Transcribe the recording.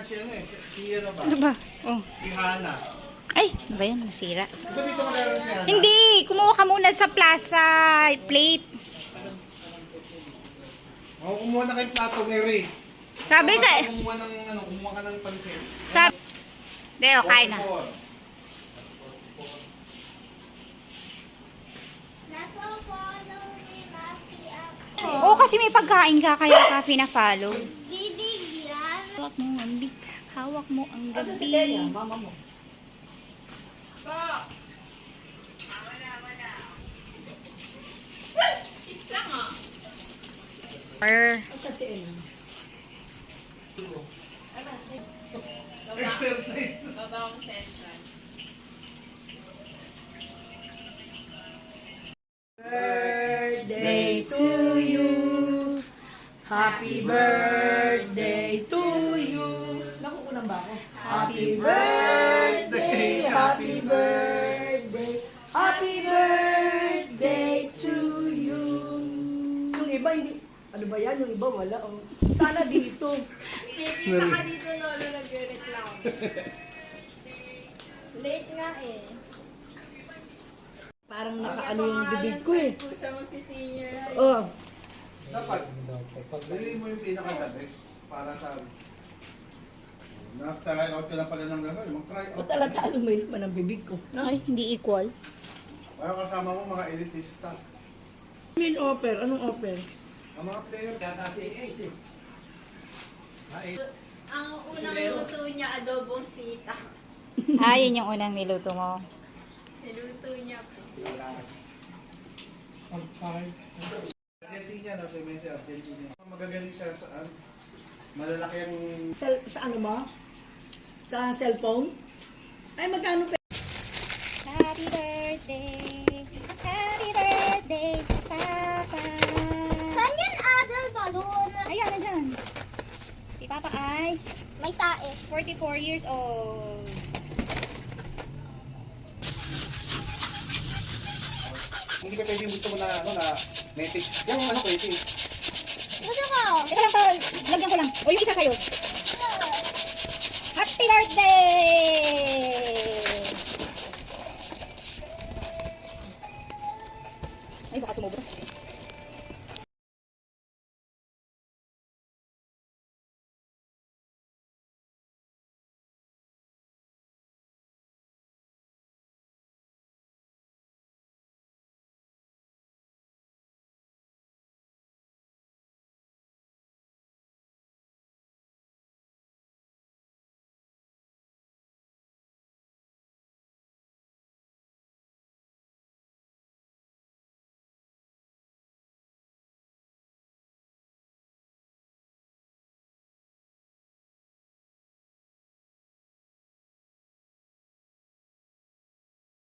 si ano eh. Si ano ba? Ano ba? Oh. Si Hana. Ay, ano ba yan? Nasira. Ito dito magkaroon si Hana. Hindi! Kumuha ka muna sa plaza plate. O, kumuha na kayong plato ni Ray. Sabi sa... Kumuha ng ano, kumuha ka ng pansit. Sabi... Deo, kain na. 44. Oo, kasi may pagkain ka, kaya ka pina-follow. Bibigyan. Hawak mo ang gabi. Hawak mo ang Asa si gabi. Leia, mama mo? Or... Asa si Ellen? Exercise. Birthday to you. Happy birthday to you. Nakukulang ba ako? Happy birthday, happy birthday, happy birthday to you. Yung iba hindi, ano ba yan? Yung iba wala. Oh. Sana dito. Kikita ka dito, Lolo, nag-reklamo. Late nga eh. Parang nakaano yung bibig ko eh. Po siya magsi-senior high. Oh, Dapat. Bilhin mo yung pinaka-the best para sa... Na-try out ka lang pala ng gano'n. Mag-try out. ba't alatalo mo yun naman ang bibig ko? No? Ay, hindi equal. Para kasama mo mga elitista. Main offer, anong offer? Ang mga player. Ang unang luto niya, adobong sita. Ah, yun yung unang niluto mo. Niluto niya po. Argentina, nasa Messi, Argentina. Magagaling siya saan? Malalaki ang... Sa ano mo? Sa cellphone? Ay, magkano pa? Happy birthday! Happy birthday, Papa! Saan yan, Adel Balloon? Ayan, nandyan. Si Papa ay May tae. 44 years old. Hindi ka pwede gusto mo na, ano, na message. Yung ano ko, ito. Gusto ko. Ito lang pa, lagyan ko lang. O yung isa sa'yo.